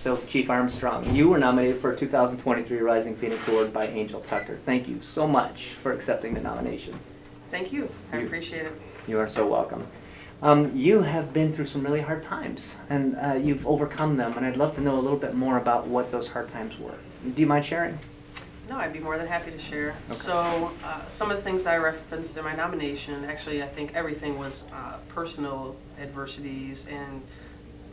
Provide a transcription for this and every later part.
So Chief Armstrong, you were nominated for a 2023 Rising Phoenix Award by Angel Tucker. Thank you so much for accepting the nomination. Thank you. I appreciate it. You are so welcome. You have been through some really hard times, and you've overcome them, and I'd love to know a little bit more about what those hard times were. Do you mind sharing? No, I'd be more than happy to share. Okay. So some of the things I referenced in my nomination, actually I think everything was personal adversities and,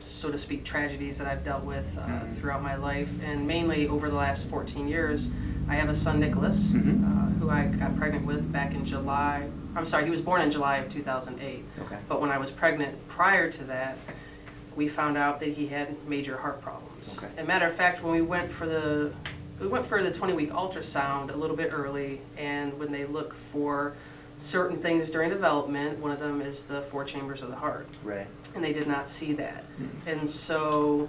so to speak, tragedies that I've dealt with throughout my life. And mainly over the last 14 years, I have a son, Nicholas, who I got pregnant with back in July. I'm sorry, he was born in July of 2008. Okay. But when I was pregnant prior to that, we found out that he had major heart problems. Okay. As a matter of fact, when we went for the 20-week ultrasound a little bit early, and when they look for certain things during development, one of them is the 4 chambers of the heart. Right. And they did not see that. And so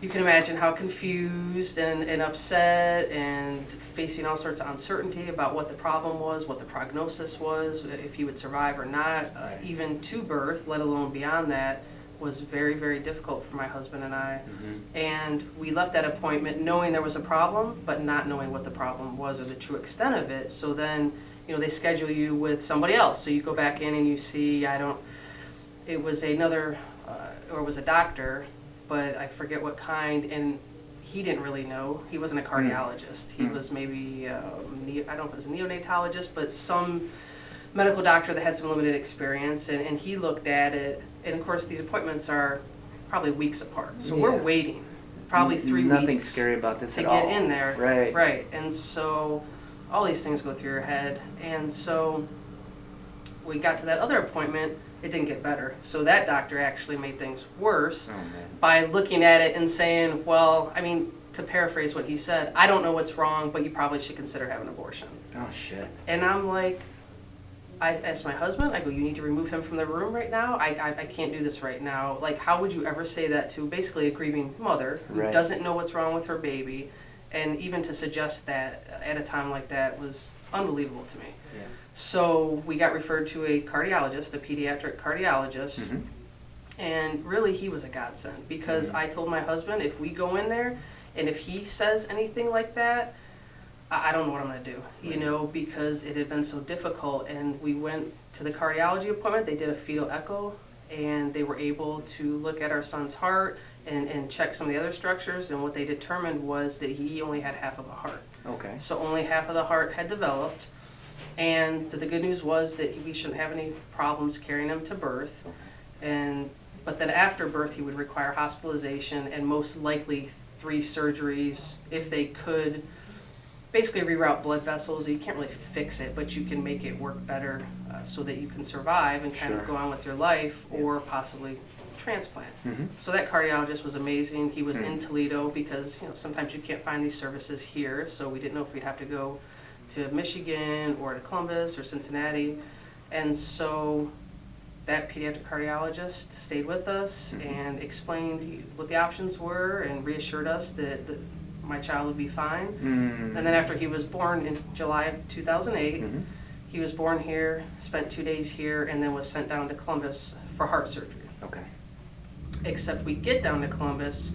you can imagine how confused and upset and facing all sorts of uncertainty about what the problem was, what the prognosis was, if he would survive or not, even to birth, let alone beyond that, was very, very difficult for my husband and I. And we left that appointment knowing there was a problem, but not knowing what the problem was or the true extent of it. So then, you know, they schedule you with somebody else. So you go back in and you see, it was another, or it was a doctor, but I forget what kind, and he didn't really know. He wasn't a cardiologist. He was maybe, I don't know if it was a neonatologist, but some medical doctor that had some limited experience, and he looked at it. And of course, these appointments are probably weeks apart. So we're waiting probably 3 weeks. Nothing scary about this to at all. get in there. Right. Right. And so all these things go through your head. And so we got to that other appointment. It didn't get better. So that doctor actually made things worse by looking at it and saying, well, I mean, to paraphrase what he said, I don't know what's wrong, but you probably should consider having an abortion. Oh, shit. And I'm like, I asked my husband, I go, you need to remove him from the room right now. I can't do this right now. Like, how would you ever say that to basically a grieving mother who doesn't know what's wrong with her baby? And even to suggest that at a time like that was unbelievable to me. Yeah. So we got referred to a cardiologist, a pediatric cardiologist. And really, he was a godsend, because I told my husband, if we go in there and if he says anything like that, I don't know what I'm going to do, you know, because it had been so difficult. And we went to the cardiology appointment. They did a fetal echo, and they were able to look at our son's heart and check some of the other structures. And what they determined was that he only had half of a heart. Okay. So only half of the heart had developed. And the good news was that we shouldn't have any problems carrying him to birth. But then after birth, he would require hospitalization and most likely 3 surgeries if they could basically reroute blood vessels. You can't really fix it, but you can make it work better so that you can survive and kind of go on with your life, or possibly transplant. So that cardiologist was amazing. He was in Toledo because, you know, sometimes you can't find these services here, so we didn't know if we'd have to go to Michigan or to Columbus or Cincinnati. And so that pediatric cardiologist stayed with us and explained what the options were and reassured us that my child would be fine. And then after he was born in July of 2008, he was born here, spent 2 days here, and then was sent down to Columbus for heart surgery. Okay. Except we get down to Columbus,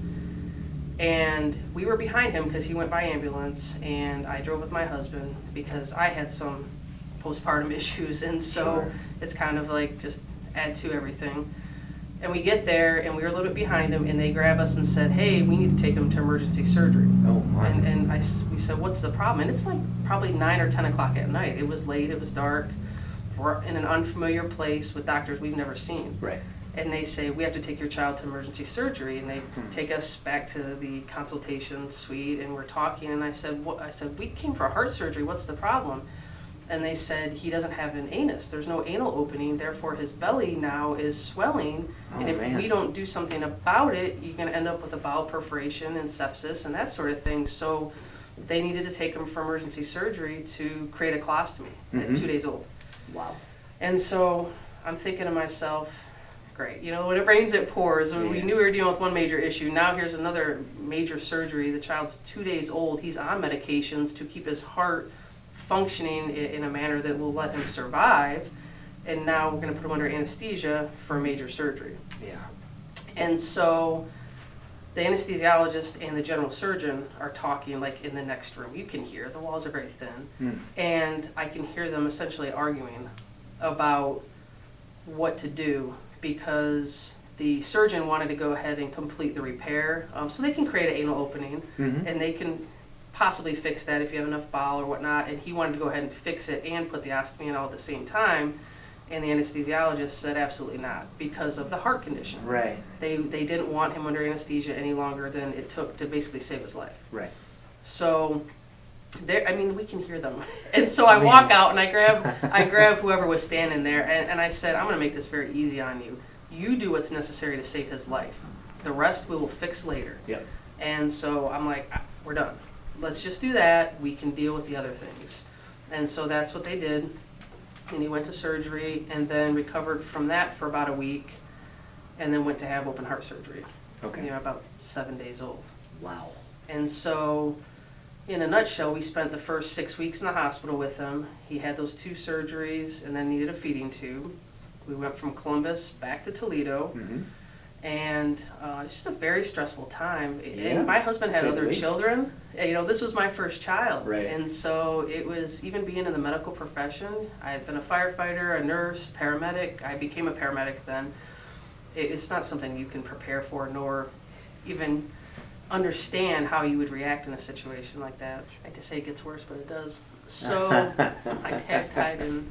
and we were behind him because he went by ambulance, and I drove with my husband because I had some postpartum issues, and so it's kind of like just add to everything. And we get there, and we were a little bit behind him, and they grab us and said, hey, we need to take him to emergency surgery. Oh, my. And we said, what's the problem? And it's like probably 9 or 10 o'clock at night. It was late, it was dark. We're in an unfamiliar place with doctors we've never seen. Right. And they say, we have to take your child to emergency surgery. And they take us back to the consultation suite, and we're talking. And I said, we came for heart surgery. What's the problem? And they said, he doesn't have an anus. There's no anal opening. Therefore, his belly now is swelling. And if we don't do something about it, you're going to end up with a bowel perforation and sepsis and that sort of thing. So they needed to take him for emergency surgery to create a colostomy at 2 days old. Wow. And so I'm thinking to myself, great, you know, when it rains, it pours. We knew we were dealing with one major issue. Now here's another major surgery. The child's 2 days old. He's on medications to keep his heart functioning in a manner that will let him survive. And now we're going to put him under anesthesia for a major surgery. Yeah. And so the anesthesiologist and the general surgeon are talking like in the next room. You can hear, the walls are very thin. And I can hear them essentially arguing about what to do, because the surgeon wanted to go ahead and complete the repair, so they can create an anal opening, and they can possibly fix that if you have enough bowel or whatnot. And he wanted to go ahead and fix it and put the ostomy in all at the same time. And the anesthesiologist said absolutely not, because of the heart condition. Right. They didn't want him under anesthesia any longer than it took to basically save his life. Right. So, we can hear them. And so I walk out and I grab whoever was standing there, and I said, I'm going to make this very easy on you. You do what's necessary to save his life. The rest we will fix later. Yep. And so I'm like, we're done. Let's just do that. We can deal with the other things. And so that's what they did. And he went to surgery and then recovered from that for about a week, and then went to have open heart surgery. Okay. About 7 days old. Wow. And so, in a nutshell, we spent the first 6 weeks in the hospital with him. He had those 2 surgeries and then needed a feeding tube. We went from Columbus back to Toledo. And it's just a very stressful time. Yeah, and my husband had to say other the least. children. This was my first child. Right. And so it was, even being in the medical profession, I had been a firefighter, a nurse, paramedic. I became a paramedic then. It's not something you can prepare for, nor even understand how you would react in a situation like that. I hate to say it gets worse, but it does. So I tag-tied in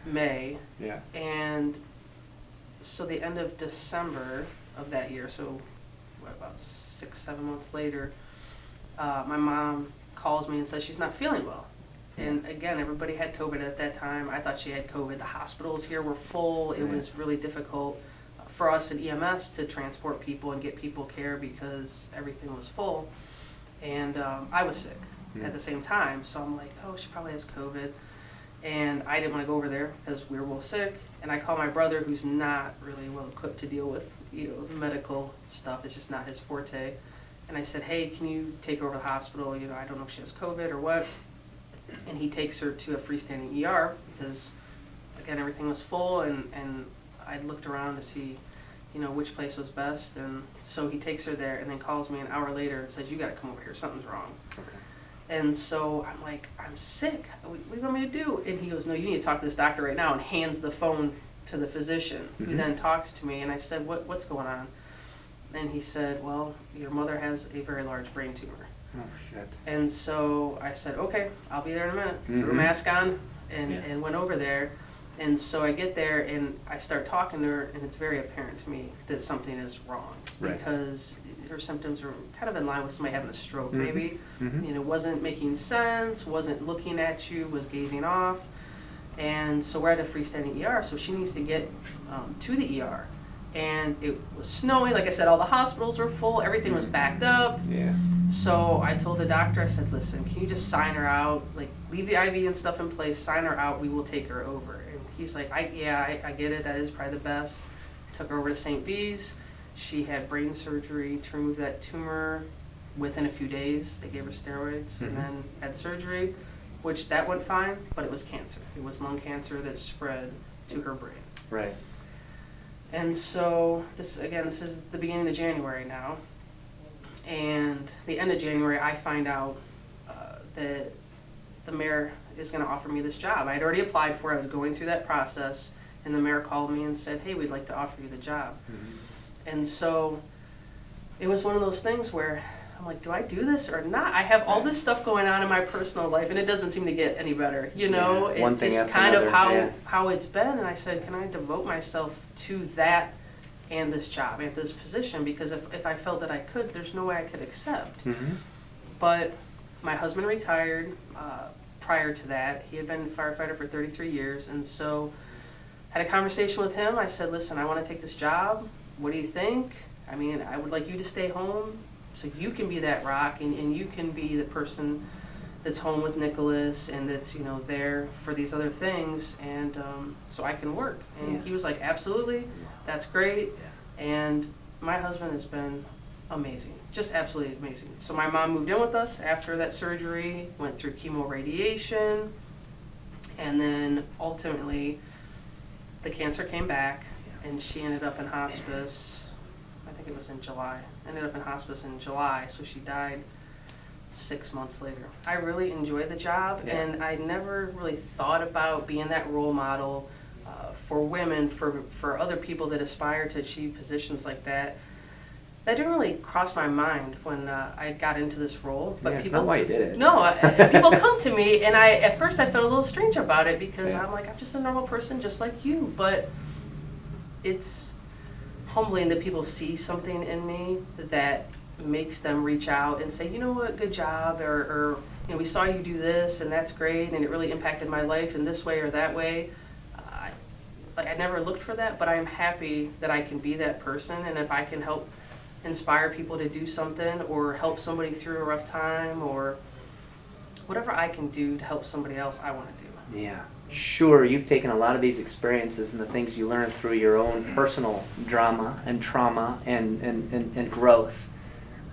May. Yeah. And so the end of December of that year, so about 6-7 months later, my mom calls me and says she's not feeling well. And again, everybody had COVID at that time. I thought she had COVID. The hospitals here were full. It was really difficult for us at EMS to transport people and get people care because everything was full. And I was sick at the same time. So I'm like, oh, she probably has COVID. And I didn't want to go over there because we were both sick. And I called my brother, who's not really well equipped to deal with medical stuff. It's just not his forte. And I said, hey, can you take her over to the hospital? I don't know if she has COVID or what. And he takes her to a freestanding ER because, again, everything was full. And I looked around to see, which place was best. And so he takes her there and then calls me an hour later and says, you got to come over here. Something's wrong. Okay. And so I'm like, I'm sick. What do you want me to do? And he goes, no, you need to talk to this doctor right now, and hands the phone to the physician, who then talks to me. And I said, what's going on? And he said, well, your mother has a very large brain tumor. Oh, shit. And so I said, okay, I'll be there in a minute. Threw a mask on and went over there. And so I get there and I start talking to her, and it's very apparent to me that something is wrong. Right. Because her symptoms were kind of in line with somebody having a stroke, maybe. Wasn't making sense, wasn't looking at you, was gazing off. And so we're at a freestanding ER, so she needs to get to the ER. And it was snowing. Like I said, all the hospitals were full. Everything was backed up. Yeah. So I told the doctor, I said, listen, can you just sign her out? Like, leave the IV and stuff in place, sign her out, we will take her over. And he's like, I get it. That is probably the best. Took her over to St. B's. She had brain surgery to remove that tumor within a few days. They gave her steroids and then had surgery, which that went fine, but it was cancer. It was lung cancer that spread to her brain. Right. And so this is the beginning of January now. And the end of January, I find out that the mayor is going to offer me this job. I had already applied for it. I was going through that process. And the mayor called me and said, hey, we'd like to offer you the job. And so it was one of those things where I'm like, do I do this or not? I have all this stuff going on in my personal life, and it doesn't seem to get any better. Yeah, one It's thing just after kind of another, how it's been. And I said, can I devote myself to that and this job and this position? Because if I felt that I could, there's no way I could accept. But my husband retired prior to that. He had been a firefighter for 33 years. And so had a conversation with him. I said, listen, I want to take this job. What do you think? I mean, I would like you to stay home so you can be that rock and you can be the person that's home with Nicholas and that's, there for these other things, and so I can work. And he was like, absolutely, that's great. And my husband has been amazing, just absolutely amazing. So my mom moved in with us after that surgery, went through chemo radiation, and then ultimately the cancer came back, and she ended up in hospice, I think think it was in July. Ended up in hospice in July, so she died 6 months later. I really enjoy the job, Yeah. and I never really thought about being that role model for women, for other people that aspire to achieve positions like that. That didn't really cross my mind when I got into this role. But Yeah, it's not why you did it. No, people come to me, and at first I felt a little strange about it because Yeah. I'm like, I'm just a normal person just like you. But it's humbling that people see something in me that makes them reach out and say, you know what, good job, or you know, we saw you do this, and that's great, and it really impacted my life in this way or that way. I never looked for that, but I'm happy that I can be that person, and if I can help inspire people to do something or help somebody through a rough time or whatever I can do to help somebody else, I want to do. Yeah. Sure, you've taken a lot of these experiences and the things you learned through your own personal drama and trauma and growth.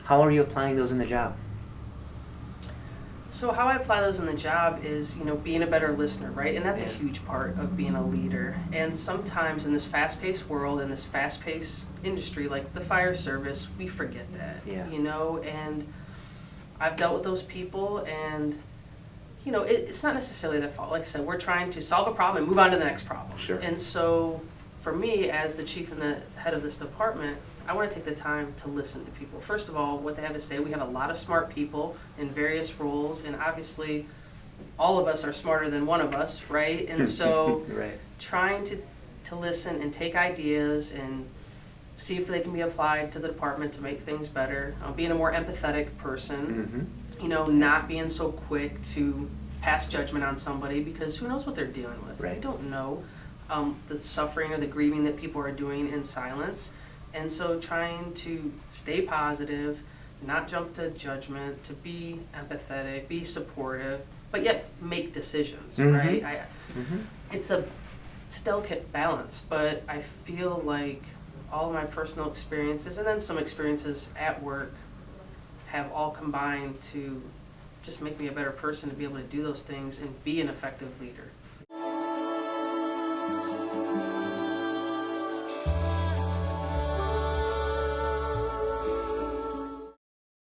How are you applying those in the job? So how I apply those in the job is, you know, being a better listener, right? And that's a huge part of being a leader. And sometimes in this fast-paced world, in this fast-paced industry like the fire service, we forget that, you know? And I've dealt with those people, and, you know, it's not necessarily their fault. Like I said, we're trying to solve a problem and move on to the next problem. Sure. And so for me, as the chief and the head of this department, I want to take the time to listen to people. First of all, what they have to say. We have a lot of smart people in various roles, and obviously all of us are smarter than one of us, right? And so Right. trying to listen and take ideas and see if they can be applied to the department to make things better. Being a more empathetic person, you know, not being so quick to pass judgment on somebody, because who knows what they're dealing with. Right. We don't know the suffering or the grieving that people are doing in silence. And so trying to stay positive, not jump to judgment, to be empathetic, be supportive, but yet make decisions, right? It's a delicate balance, but I feel like all of my personal experiences and then some experiences at work have all combined to just make me a better person to be able to do those things and be an effective leader.